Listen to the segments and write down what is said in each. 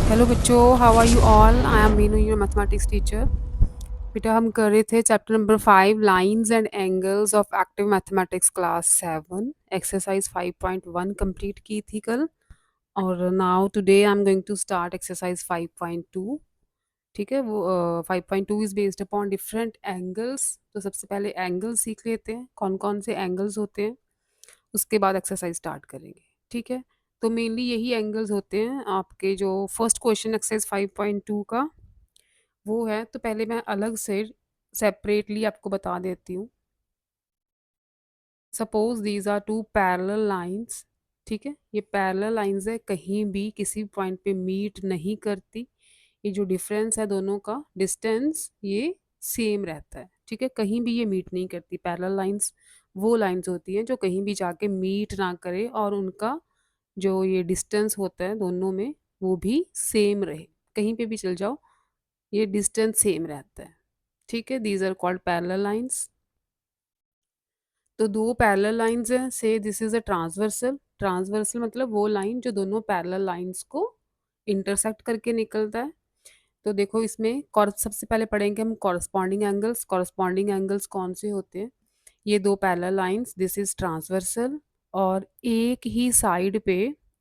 Hello बच्चों, how are you all? I am Meenu, your mathematics teacher. बेटा हम कर रहे थे chapter number 5, lines and angles of active mathematics class 7, exercise 5.1 complete की थी कल। और now today I am going to start exercise 5.2। ठीक है, वो 5.2 is based upon different angles. तो सबसे पहले एंगल सीख लेते हैं, कौन कौन से एंगल्स होते हैं, उसके बाद एक्सरसाइज स्टार्ट करेंगे। ठीक है, तो मेनली यही एंगल्स होते हैं आपके। जो फर्स्ट क्वेश्चन एक्सरसाइज 5.2 का वो है, तो पहले मैं अलग से सेपरेटली आपको बता देती हूँ। Suppose these are two parallel lines. ठीक है, ये पैरेलल लाइंस है, कहीं भी किसी पॉइंट पे मीट नहीं करती। ये जो डिफरेंस है दोनों का डिस्टेंस, ये सेम रहता है। ठीक है, कहीं भी ये मीट नहीं करती। पैरेलल लाइंस वो लाइंस होती हैं जो कहीं भी जाके मीट ना करे और उनका जो ये डिस्टेंस होता है दोनों में वो भी सेम रहे। कहीं पे भी चल जाओ, ये डिस्टेंस सेम रहता है। ठीक है, these are called parallel lines. तो दो पैरेलल लाइंस हैं, say this is a transversal. Transversal मतलब वो लाइन जो दोनों पैरेलल लाइंस को इंटरसेक्ट करके निकलता है। तो देखो इसमें सबसे पहले पढ़ेंगे हम कॉरस्पॉन्डिंग एंगल्स। कॉरस्पॉन्डिंग एंगल्स कौन से होते हैं? ये दो parallel lines, this is transversal, और एक ही साइड पे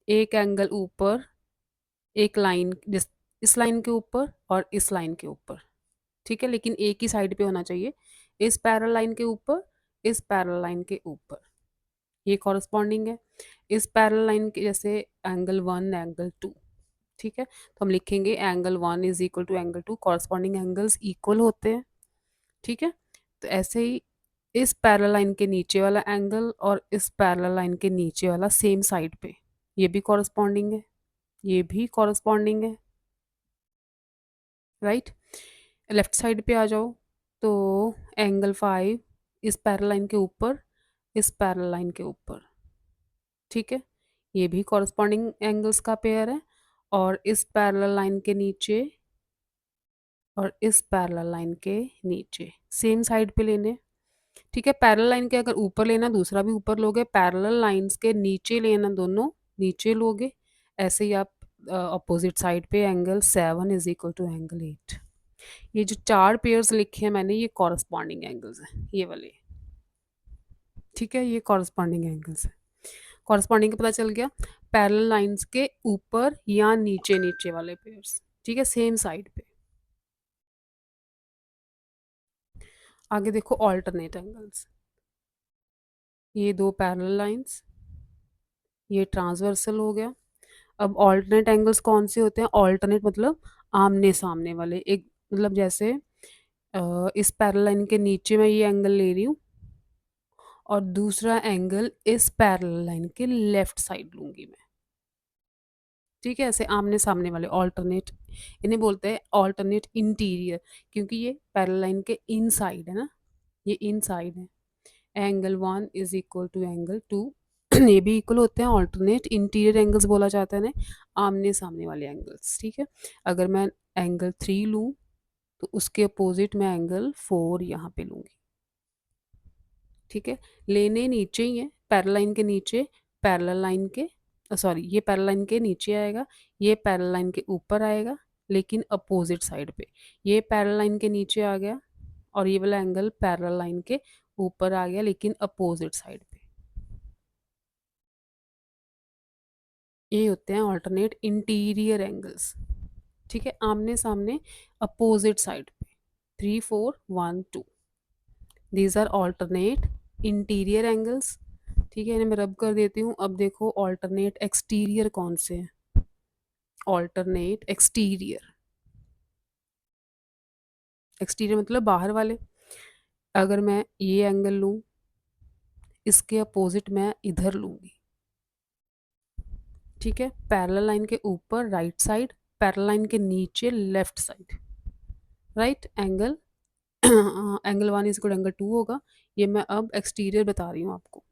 एक एंगल ऊपर, एक लाइन जिस इस लाइन के ऊपर और इस लाइन के ऊपर। ठीक है, लेकिन एक ही साइड पे होना चाहिए, इस पैरेलल लाइन के ऊपर, इस पैरेलल लाइन के ऊपर। ये कॉरस्पॉन्डिंग है। इस पैरेलल लाइन के जैसे एंगल 1, एंगल 2। ठीक है, तो हम लिखेंगे angle 1 is equal to angle 2। Corresponding angles equal होते हैं। ठीक है, तो ऐसे ही इस पैरेलल लाइन के नीचे वाला एंगल और इस पैरेलल लाइन के नीचे वाला सेम साइड पे, ये भी कॉरस्पॉन्डिंग है, ये भी कॉरस्पॉन्डिंग है। राइट, लेफ्ट साइड पे आ जाओ, तो एंगल 5 इस पैरेलल लाइन के ऊपर, इस पैरेलल लाइन के ऊपर। ठीक है, ये भी कॉरस्पॉन्डिंग एंगल्स का पेयर है। और इस पैरेलल लाइन के नीचे और इस पैरेलल लाइन के नीचे सेम साइड पे लेने। ठीक है, पैरेलल लाइन के अगर ऊपर लेना दूसरा भी ऊपर लोगे, पैरेलल लाइंस के नीचे लेना दोनों नीचे लोगे। ऐसे ही आप अपोजिट साइड पे angle 7 is equal to angle 8। ये जो चार पेयर्स लिखे हैं मैंने, ये कॉरस्पॉन्डिंग एंगल्स हैं, ये वाले। ठीक है, ये कॉरस्पॉन्डिंग एंगल्स है। कॉरस्पॉन्डिंग का पता चल गया, पैरेलल लाइंस के ऊपर या नीचे नीचे वाले पेयर्स। ठीक है, सेम साइड पे। आगे देखो ऑल्टरनेट एंगल्स। ये दो पैरेलल लाइंस, ये ट्रांसवर्सल हो गया। अब ऑल्टरनेट एंगल्स कौन से होते हैं? ऑल्टरनेट मतलब आमने सामने वाले। एक मतलब जैसे इस पैरेलल लाइन के नीचे मैं ये एंगल ले रही हूँ और दूसरा एंगल इस पैरेलल लाइन के लेफ्ट साइड लूंगी मैं। ठीक है, ऐसे आमने सामने वाले ऑल्टरनेट, इन्हें बोलते हैं ऑल्टरनेट इंटीरियर, क्योंकि ये पैरेलल लाइन के इन साइड है ना, ये इन साइड है। Angle 1 is equal to angle 2। ये भी इक्वल होते हैं, ऑल्टरनेट इंटीरियर एंगल्स बोला जाता है ना, आमने सामने वाले एंगल्स। ठीक है, अगर मैं एंगल 3 लूँ तो उसके अपोजिट मैं एंगल 4 यहाँ पे लूँगी। ठीक है, लेने नीचे ही है, पैरेलल लाइन के नीचे, पैरेलल लाइन के सॉरी, ये पैरेलल लाइन के नीचे आएगा, ये पैरेलल लाइन के ऊपर आएगा, लेकिन अपोजिट साइड पे। ये पैरेलल लाइन के नीचे आ गया और ये वाला एंगल पैरेलल लाइन के ऊपर आ गया, लेकिन अपोजिट साइड पे। ये होते हैं ऑल्टरनेट इंटीरियर एंगल्स। ठीक है, आमने सामने अपोजिट साइड पे। 3 4 1 2, these are alternate interior angles. ठीक है, इन्हें मैं रब कर देती हूँ। अब देखो ऑल्टरनेट एक्सटीरियर कौन से हैं? ऑल्टरनेट एक्सटीरियर, एक्सटीरियर मतलब बाहर वाले। अगर मैं ये एंगल लूँ, इसके अपोजिट मैं इधर लूँगी। ठीक है, पैरेलल लाइन के ऊपर राइट साइड, पैरेलल लाइन के नीचे left side. Right angle angle 1 is equal angle 2 होगा। ये मैं अब एक्सटीरियर बता रही हूँ आपको।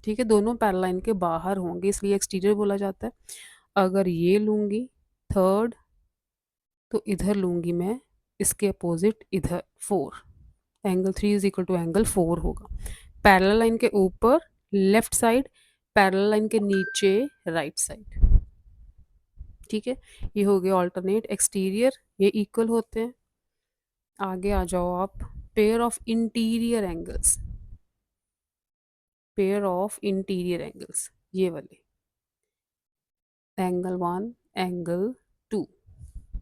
ठीक है, दोनों पैरेलल लाइन के बाहर होंगे, इसलिए एक्सटीरियर बोला जाता है। अगर ये लूँगी थर्ड, तो इधर लूँगी मैं इसके अपोजिट इधर 4, angle 3 is equal to angle 4 होगा। पैरेलल लाइन के ऊपर लेफ्ट साइड, पैरेलल लाइन के नीचे राइट साइड। ठीक है, ये हो गया ऑल्टरनेट एक्सटीरियर, ये इक्वल होते हैं। आगे आ जाओ आप, pair of interior angles, pair of interior angles, ये वाले angle 1, angle 2,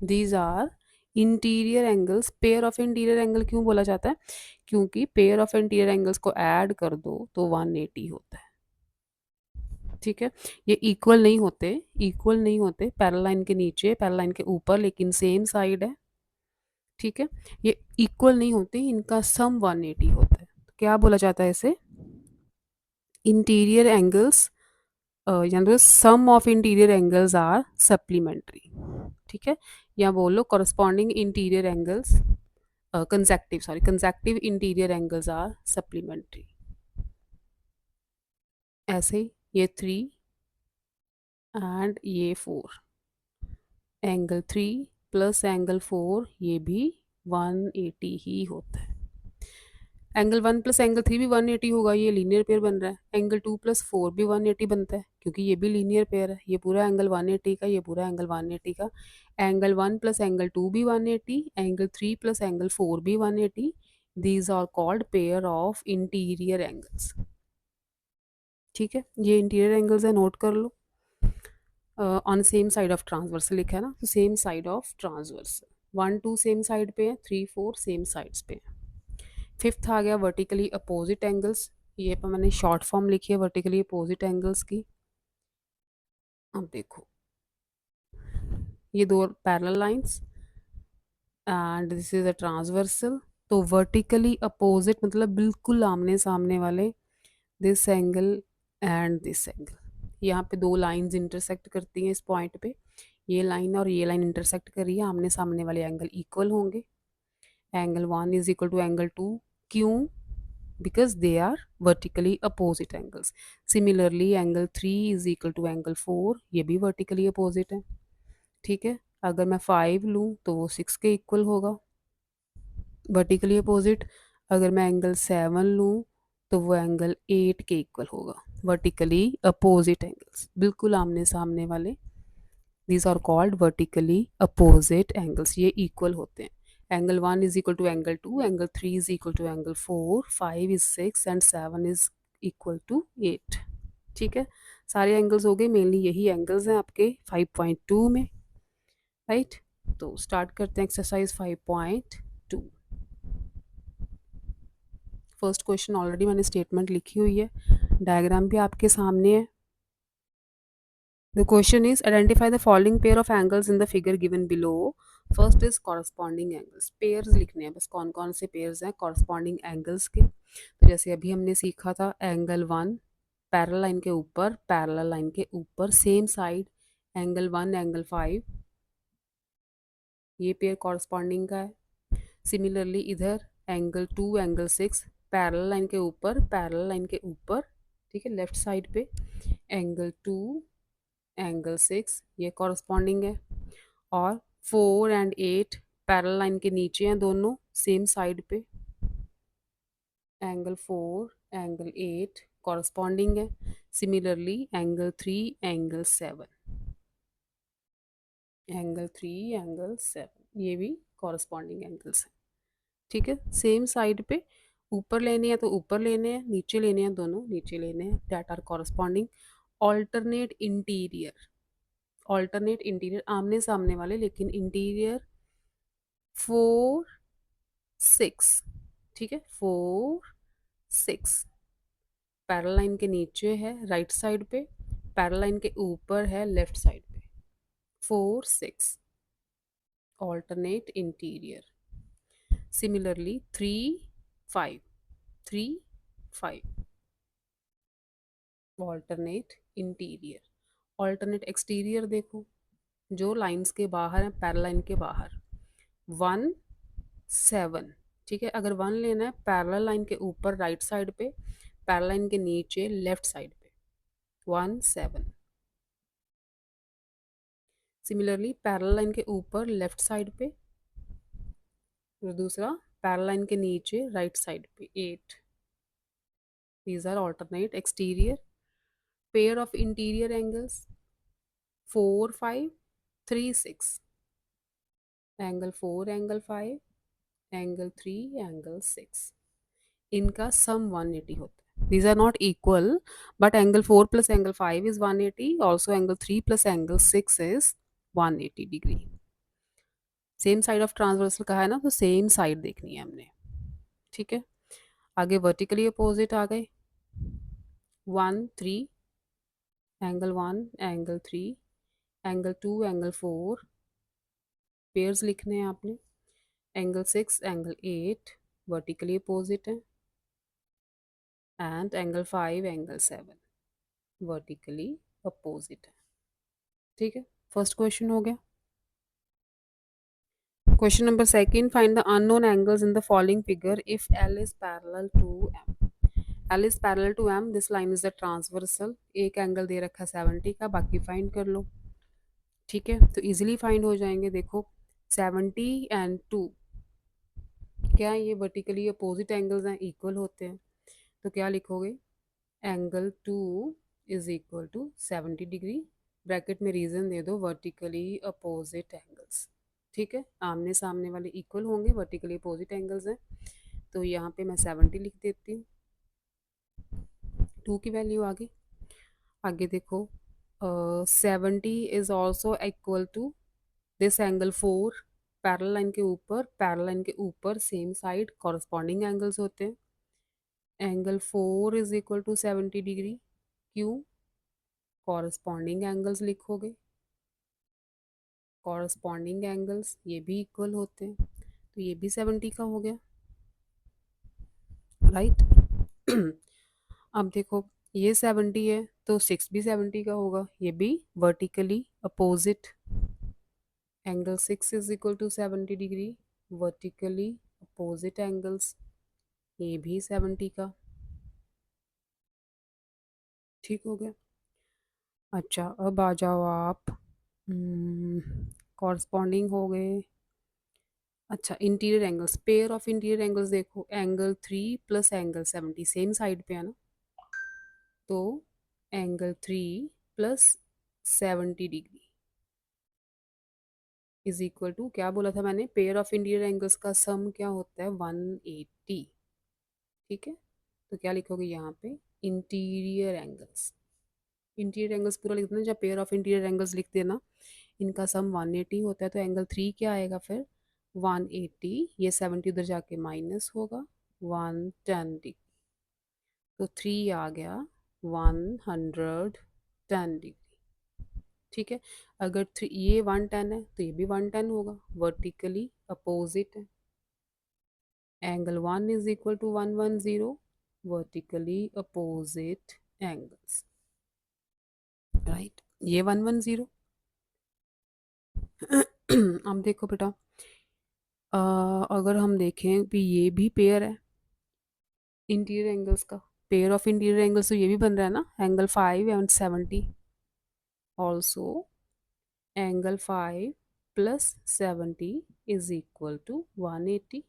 these are interior angles. Pair of interior angle क्यों बोला जाता है? क्योंकि पेयर ऑफ इंटीरियर एंगल्स को ऐड कर दो तो 180 होता है। ठीक है, ये इक्वल नहीं होते, इक्वल नहीं होते, पैरेलल लाइन के नीचे, पैरेलल लाइन के ऊपर, लेकिन सेम साइड है। ठीक है, ये इक्वल नहीं होते, इनका सम 180 होता है। तो क्या बोला जाता है इसे? इंटीरियर एंगल्स, यानी sum of interior angles are supplementary. ठीक है, या बोलो corresponding interior angles, consecutive, sorry, consecutive interior angles are supplementary. ऐसे ही ये 3 एंड ये 4, एंगल 3 प्लस एंगल 4, ये भी 180 ही होता है। एंगल 1 प्लस एंगल 3 भी 180 होगा, ये लीनियर पेयर बन रहा है। एंगल 2 प्लस 4 भी 180 बनता है, क्योंकि ये भी लीनियर पेयर है। ये पूरा एंगल 180 का, ये पूरा एंगल 180 का। एंगल 1 प्लस एंगल 2 भी 180, एंगल 3 प्लस एंगल 4 भी 180। These are called pair of interior angles. ठीक है, ये इंटीरियर एंगल्स है, नोट कर लो। On same side of transversal लिखा है ना, तो same side of transversal. 1 2 same side पे है, 3 4 सेम साइड्स पे है। फिफ्थ आ गया वर्टिकली अपोजिट एंगल्स। ये पर मैंने शॉर्ट फॉर्म लिखी है वर्टिकली अपोजिट एंगल्स की। अब देखो, ये दो parallel lines and this is a transversal. तो वर्टिकली अपोजिट मतलब बिल्कुल आमने सामने वाले, this angle and this angle. यहाँ पे दो लाइंस इंटरसेक्ट करती हैं इस पॉइंट पे, ये लाइन और ये लाइन इंटरसेक्ट कर रही है, आमने सामने वाले एंगल इक्वल होंगे। Angle 1 is equal to angle 2, क्यों? because they are vertically opposite angles. Similarly angle 3 is equal to angle 4, ये भी vertically opposite है। ठीक है, अगर मैं 5 लूँ तो वो 6 के इक्वल होगा, vertically opposite। अगर मैं एंगल 7 लूँ तो वो एंगल 8 के इक्वल होगा, vertically opposite angles, बिल्कुल आमने सामने वाले। These are called vertically opposite angles, ये equal होते हैं। Angle 1 is equal to angle 2, angle 3 is equal to angle 4, 5 is 6 and 7 is equal to 8। ठीक है, सारे एंगल्स हो गए, मेनली यही एंगल्स हैं आपके 5.2 में, राइट। तो स्टार्ट करते हैं एक्सरसाइज 5.2। फर्स्ट क्वेश्चन ऑलरेडी मैंने स्टेटमेंट लिखी हुई है, डायग्राम भी आपके सामने है। The question is identify the following pair of angles in the figure given below. First is corresponding angles. Pairs लिखने हैं, बस कौन कौन से pairs हैं corresponding angles के। तो जैसे अभी हमने सीखा था एंगल 1 पैरेलल लाइन के ऊपर, पैरेलल लाइन के ऊपर सेम साइड, एंगल 1 एंगल 5, ये पेयर कॉरस्पॉन्डिंग का है। सिमिलरली इधर एंगल 2 एंगल 6 पैरेलल लाइन के ऊपर, पैरेलल लाइन के ऊपर, ठीक है, लेफ्ट साइड पे एंगल 2 एंगल 6, ये कॉरस्पॉन्डिंग है। और 4 एंड 8 पैरेलल लाइन के नीचे हैं दोनों, सेम साइड पे, एंगल 4 एंगल 8 कॉरस्पॉन्डिंग है। Similarly angle 3 angle 7, angle 3 angle 7, ये भी कॉरस्पॉन्डिंग एंगल्स हैं। ठीक है, सेम साइड पे, ऊपर लेने हैं तो ऊपर लेने हैं, नीचे लेने हैं दोनों नीचे लेने हैं, that are corresponding. Alternate interior, alternate interior आमने सामने वाले, लेकिन इंटीरियर 4 6, ठीक है, 4 6 पैरेलल लाइन के नीचे है राइट साइड पे, पैरेलल लाइन के ऊपर है लेफ्ट साइड पे, 4 6 alternate interior. Similarly 3 5, 3 5 alternate interior. Alternate exterior देखो, जो लाइंस के बाहर है, पैरेलल लाइन के बाहर, 1 7, ठीक है, अगर 1 लेना है पैरेलल लाइन के ऊपर राइट साइड पे, पैरेलल लाइन के नीचे लेफ्ट साइड पे, 1 7। सिमिलरली पैरेलल लाइन के ऊपर लेफ्ट साइड पे, और दूसरा पैरेलल लाइन के नीचे राइट साइड पे, 8। These are alternate exterior. Pair of interior angles 4 5 3 6, angle 4 angle 5, angle 3 angle 6, इनका सम 180 होता है. These are not equal, but angle 4 plus angle 5 is 180. Also, angle 3 plus angle 6 is 180 degree. Same side of transversal कहा है ना, तो same side देखनी है हमने. ठीक है, आगे वर्टिकली अपोजिट आ गए. 1 3, angle 1 angle 3, angle 2 angle 4, pairs लिखने हैं आपने. एंगल 6 एंगल 8 वर्टिकली अपोजिट है. And angle 5 angle 7 vertically opposite है. ठीक है, फर्स्ट क्वेश्चन हो गया. Question number second, find the unknown angles in the following figure if L is parallel to M. L is parallel to M, this line is the transversal. एक angle दे रखा है 70 का, बाकी फाइंड कर लो. ठीक है, तो इजीली फाइंड हो जाएंगे. देखो 70 एंड 2 क्या ये वर्टिकली अपोजिट एंगल्स हैं, इक्वल होते हैं. तो क्या लिखोगे, angle 2 is equal to 70 degree, bracket में रीजन दे दो वर्टिकली अपोजिट एंगल्स. ठीक है, आमने सामने वाले इक्वल होंगे, वर्टिकली अपोजिट एंगल्स हैं. तो यहाँ पे मैं 70 लिख देती हूँ. 2 की वैल्यू आगे आगे देखो 70 is also equal to this angle 4. Parallel line के ऊपर सेम साइड कॉरस्पॉन्डिंग एंगल्स होते हैं. Angle 4 is equal to 70 degree. क्यों, कॉरस्पॉन्डिंग एंगल्स लिखोगे. कॉरस्पॉन्डिंग एंगल्स ये भी इक्वल होते हैं, तो ये भी 70 का हो गया. राइट. अब देखो ये 70 है तो 6 भी 70 का होगा, ये भी vertically opposite. Angle 6 is equal to 70 degree, vertically opposite angles, ये भी 70 का. ठीक हो गया. अच्छा, अब आ जाओ आप. कॉरस्पॉन्डिंग हो गए. अच्छा, interior angles, pair of interior angles देखो. Angle 3 plus angle 70 same side पे है ना, तो angle 3 plus 70 degree is equal to, क्या बोला था मैंने, पेयर ऑफ इंटीरियर एंगल्स का सम क्या होता है, 180. ठीक है, तो क्या लिखोगे यहाँ पे, इंटीरियर एंगल्स. इंटीरियर एंगल्स पूरा लिख देना, जब पेयर ऑफ इंटीरियर एंगल्स लिख देना, इनका सम 180 होता है. तो एंगल 3 क्या आएगा फिर, 180. ये 70 उधर जाके माइनस होगा, 110 डिग्री. तो 3 आ गया 110 डिग्री. ठीक है, अगर ये 110 है तो ये भी 110 होगा, वर्टिकली अपोजिट है. Angle 1 is equal to 110, vertically opposite angles. Right, ये 110. अब देखो बेटा, अगर हम देखें भी ये भी पेयर है इंटीरियर एंगल्स का, पेयर ऑफ इंटीरियर एंगल्स, तो ये भी बन रहा है ना, angle 5 and 70. Also angle 5 plus 70 is equal to 180.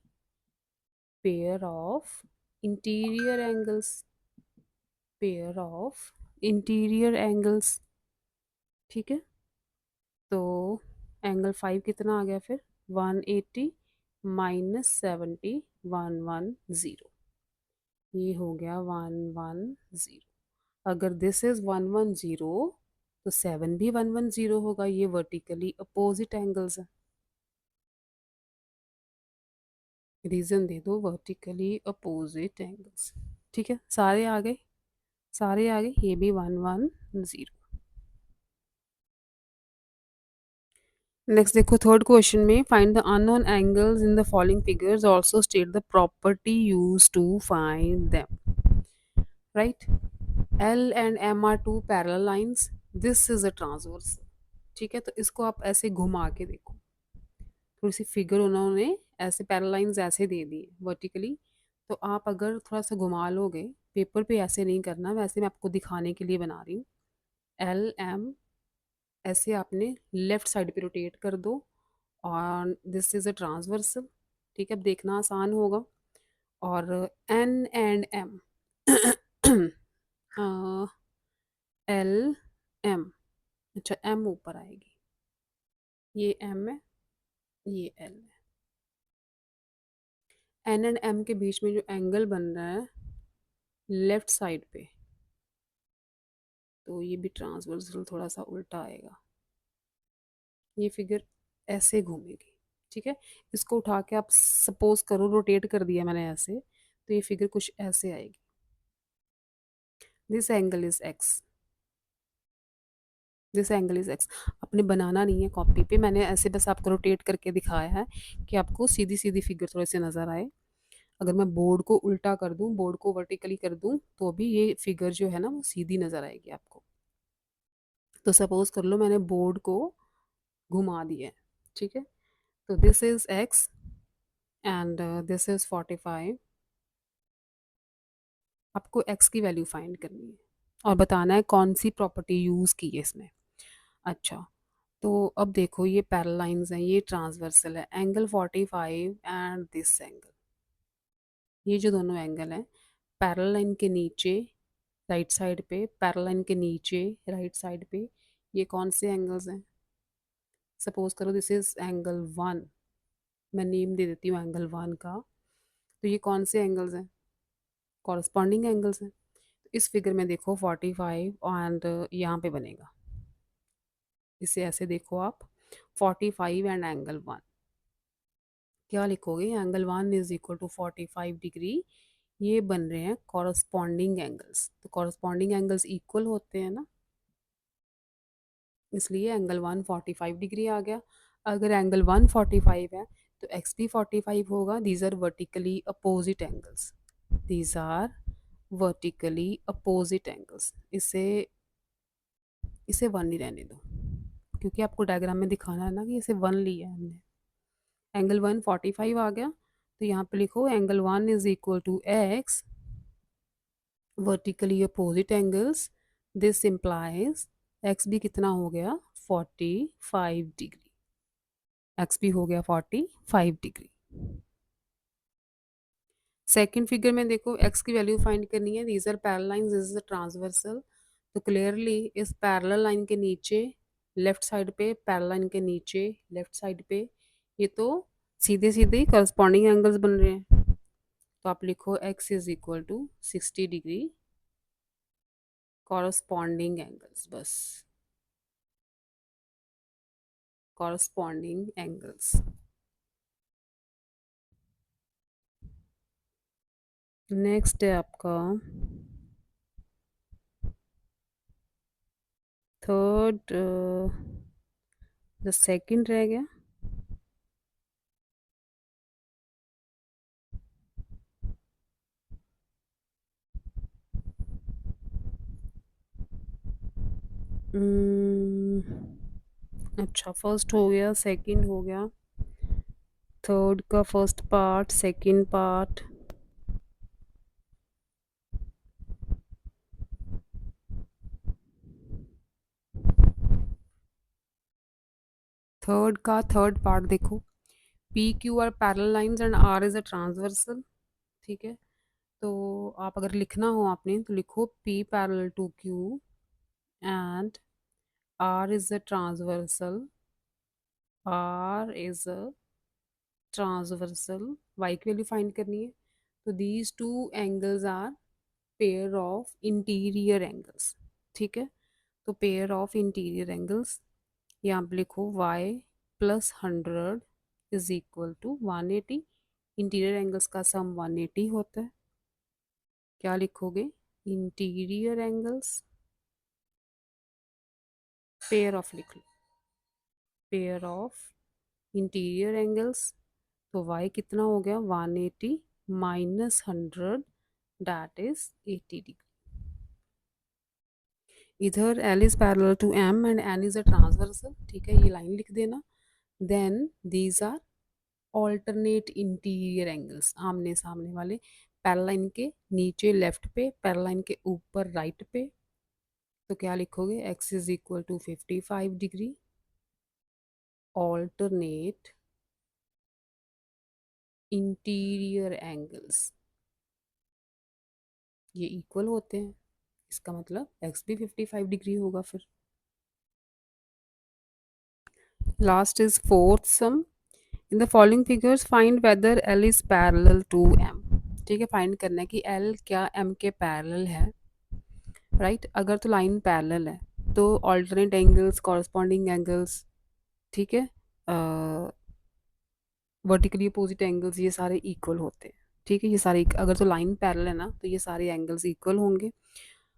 Pair of interior angles, pair of interior angles. ठीक है, तो एंगल 5 कितना आ गया फिर, 180 माइनस 70, 110. ये हो गया 110. अगर दिस इज 110 तो 7 भी 110 होगा. ये वर्टिकली अपोजिट एंगल्स है, रीजन दे दो वर्टिकली अपोजिट एंगल्स. ठीक है, सारे आ गए, सारे आ गए. ये भी 110. नेक्स्ट देखो थर्ड क्वेश्चन में, find the unknown angles in the following figures, also state the property used to find them. Right, L and M are two parallel lines. This is a transverse. ठीक है, तो इसको आप ऐसे घुमा के देखो. थोड़ी सी फिगर उन्होंने ऐसे पैरेलल लाइंस ऐसे दे दी वर्टिकली, तो आप अगर थोड़ा सा घुमा लोगे, पेपर पे ऐसे नहीं करना, वैसे मैं आपको दिखाने के लिए बना रही हूँ. एल एम ऐसे आपने लेफ्ट साइड पे रोटेट कर दो, और दिस इज अ ट्रांसवर्सल. ठीक है, अब देखना आसान होगा. और N and M, L M, अच्छा एम ऊपर आएगी. ये एम है, ये एल है। एन एंड एम के बीच में जो एंगल बन रहा है लेफ्ट साइड पे, तो ये भी ट्रांसवर्सल थोड़ा सा उल्टा आएगा। ये फिगर ऐसे घूमेगी, ठीक है। इसको उठा के आप सपोज करो रोटेट कर दिया मैंने ऐसे, तो ये फिगर कुछ ऐसे आएगी। This angle is x, this angle is x. आपने बनाना नहीं है कॉपी पे, मैंने ऐसे बस आपको रोटेट करके दिखाया है कि आपको सीधी सीधी फिगर थोड़े से नज़र आए। अगर मैं बोर्ड को उल्टा कर दूं, बोर्ड को वर्टिकली कर दूं, तो भी ये फिगर जो है ना वो सीधी नज़र आएगी आपको। तो सपोज कर लो मैंने बोर्ड को घुमा दिया है, ठीक है। तो this is x and this is 45। आपको एक्स की वैल्यू फाइंड करनी है और बताना है कौन सी प्रॉपर्टी यूज़ की है इसमें। अच्छा, तो अब देखो ये पैरेलल लाइंस हैं, ये ट्रांसवर्सल है, एंगल 45 एंड दिस एंगल, ये जो दोनों एंगल हैं पैरेलल लाइन के नीचे राइट साइड पे, पैरेलल लाइन के नीचे राइट साइड पे, ये कौन से एंगल्स हैं? सपोज करो दिस इज एंगल 1, मैं नेम दे देती हूँ एंगल 1 का। तो ये कौन से एंगल्स हैं? कॉरस्पॉन्डिंग एंगल्स हैं। तो इस फिगर में देखो 45 एंड यहाँ पे बनेगा, इसे ऐसे देखो आप, 45 एंड एंगल 1, क्या लिखोगे? Angle 1 is equal to 45 degree. ये बन रहे हैं कॉरस्पॉन्डिंग एंगल्स, तो कॉरस्पॉन्डिंग एंगल्स इक्वल होते हैं ना, इसलिए एंगल 1 45 डिग्री आ गया। अगर एंगल 1 45 है तो एक्स भी 45 होगा। These are vertically opposite angles, these are vertically opposite angles. इसे इसे 1 ही रहने दो, क्योंकि आपको डायग्राम में दिखाना है ना कि इसे 1 लिया है हमने। एंगल 1 45 आ गया, तो यहाँ पे लिखो angle 1 is equal to x, vertically opposite angles. This implies x भी कितना हो गया? 45 डिग्री। एक्स भी हो गया 45 डिग्री। सेकंड फिगर में देखो एक्स की वैल्यू फाइंड करनी है। These are parallel lines, this is transversal. तो क्लियरली इस पैरेलल लाइन के नीचे लेफ्ट साइड पे, पैरेलल लाइन के नीचे लेफ्ट साइड पे, ये तो सीधे सीधे करस्पॉन्डिंग एंगल्स बन रहे हैं। तो आप लिखो x is equal to 60 degree corresponding angles, बस कॉरस्पॉन्डिंग एंगल्स। नेक्स्ट है आपका थर्ड, जो सेकंड रह गया। अच्छा, फर्स्ट हो गया, सेकंड हो गया, थर्ड का first part, second part, third का थर्ड पार्ट देखो। P Q R parallel lines and R is a transversal, ठीक है। तो आप अगर लिखना हो आपने तो लिखो P parallel to Q and R is a transversal, R is a transversal. Y की वैल्यू फाइंड करनी है। तो these two angles are pair of interior angles, ठीक है। तो पेयर ऑफ इंटीरियर एंगल्स, यहाँ पे लिखो y plus 100 is equal to 180। Interior angles का सम 180 होता है। क्या लिखोगे? इंटीरियर एंगल्स पेयर ऑफ, लिख लो पेयर ऑफ इंटीरियर एंगल्स। तो y कितना हो गया? 180 माइनस 100, दैट इज 80 डिग्री। इधर L is parallel to M and N is a transversal, ठीक है, ये लाइन लिख देना। Then these are alternate interior angles, आमने सामने वाले, पैरेलल लाइन के नीचे लेफ्ट पे, पैरेलल लाइन के ऊपर राइट पे। तो क्या लिखोगे? x is equal to 55 degree alternate interior angles, ये इक्वल होते हैं, इसका मतलब x भी 55 डिग्री होगा। फिर last is fourth sum. In the following figures find whether L is parallel to M. ठीक है, फाइंड करना है कि एल क्या एम के पैरेलल है। राइट, अगर तो लाइन पैरेलल है तो ऑल्टरनेट एंगल्स, कॉरस्पॉन्डिंग एंगल्स, ठीक है, वर्टिकली अपोजिट एंगल्स, ये सारे इक्वल होते हैं। ठीक है, ये सारे अगर तो लाइन पैरेलल है ना तो ये सारे एंगल्स इक्वल होंगे।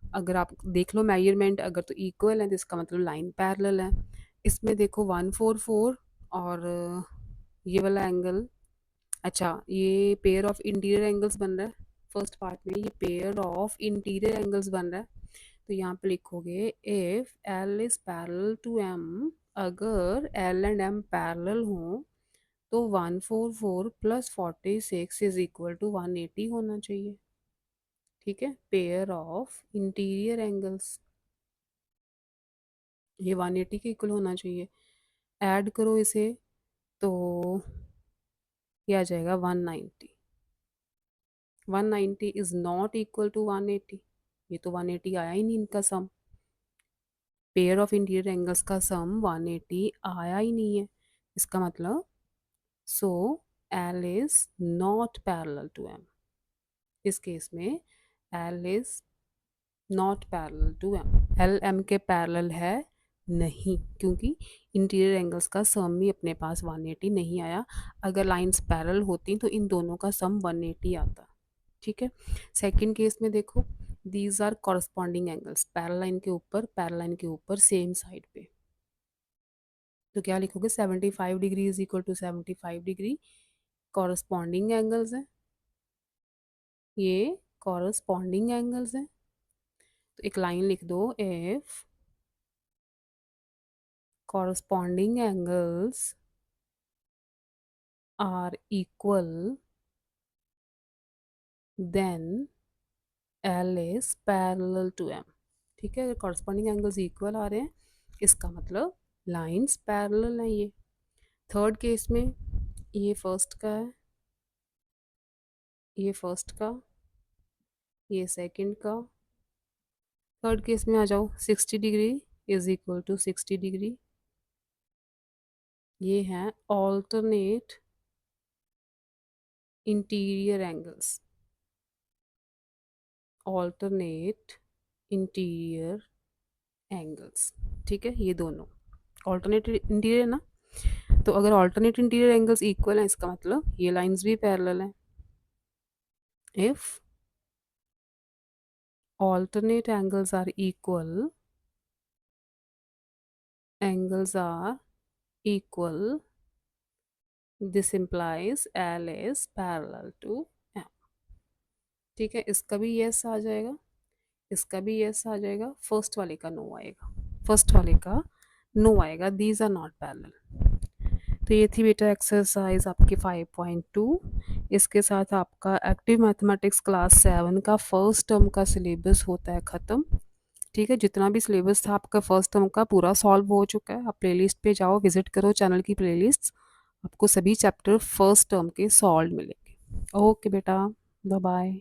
अगर आप देख लो मेजरमेंट, अगर तो इक्वल है तो इसका मतलब लाइन पैरेलल है। इसमें देखो 144 और ये वाला एंगल, अच्छा ये पेयर ऑफ इंटीरियर एंगल्स बन रहा है। फर्स्ट पार्ट में ये पेयर ऑफ इंटीरियर एंगल्स बन रहा है, तो यहाँ पे लिखोगे if L is parallel to M, अगर एल एंड एम पैरेलल हो तो 144 प्लस 46 इज इक्वल टू 180 होना चाहिए। ठीक है, पेयर ऑफ इंटीरियर एंगल्स ये 180 के इक्वल होना चाहिए। ऐड करो इसे तो ये आ जाएगा 190। 190 इज नॉट इक्वल टू 180, ये तो 180 आया ही नहीं इनका sum. Pair of interior angles का सम 180 आया ही नहीं है। इसका मतलब so L is not parallel to M. इस केस में L is not parallel to M, L M के पैरेलल है नहीं, क्योंकि इंटीरियर एंगल्स का सम भी अपने पास 180 नहीं आया। अगर लाइंस पैरेलल होती तो इन दोनों का सम 180 आता। ठीक है, सेकंड केस में देखो, these are corresponding angles, parallel line के ऊपर सेम साइड पे, तो क्या लिखोगे 75 degree is equal to 75 degree corresponding angles है, ये कॉरस्पॉन्डिंग एंगल्स है। तो एक लाइन लिख दो, if corresponding angles are equal then L is parallel to M। ठीक है, अगर corresponding angles equal आ रहे हैं इसका मतलब लाइंस पैरेलल हैं ये। थर्ड केस में ये फर्स्ट का है, ये फर्स्ट का, ये सेकंड का। थर्ड केस में आ जाओ, 60 degree is equal to 60 degree, ये हैं alternate interior angles, alternate interior angles. ठीक है, ये दोनों ऑल्टरनेट इंटीरियर है ना, तो अगर ऑल्टरनेट इंटीरियर एंगल्स इक्वल हैं इसका मतलब ये लाइंस भी पैरेलल हैं। If alternate angles are equal, angles are equal, this implies L is parallel to M। ठीक है, इसका भी यस आ जाएगा, इसका भी यस आ जाएगा, फर्स्ट वाले का नो आएगा, फर्स्ट वाले का नो आएगा, दीज आर नॉट पैरेलल। तो ये थी बेटा एक्सरसाइज आपकी 5.2। इसके साथ आपका एक्टिव मैथमेटिक्स क्लास 7 का फर्स्ट टर्म का सिलेबस होता है ख़त्म। ठीक है, जितना भी सिलेबस था आपका फर्स्ट टर्म का पूरा सॉल्व हो चुका है। आप प्लेलिस्ट पे जाओ, विजिट करो चैनल की प्लेलिस्ट, आपको सभी चैप्टर फर्स्ट टर्म के सॉल्व मिलेंगे। ओके बेटा, बाय बाय।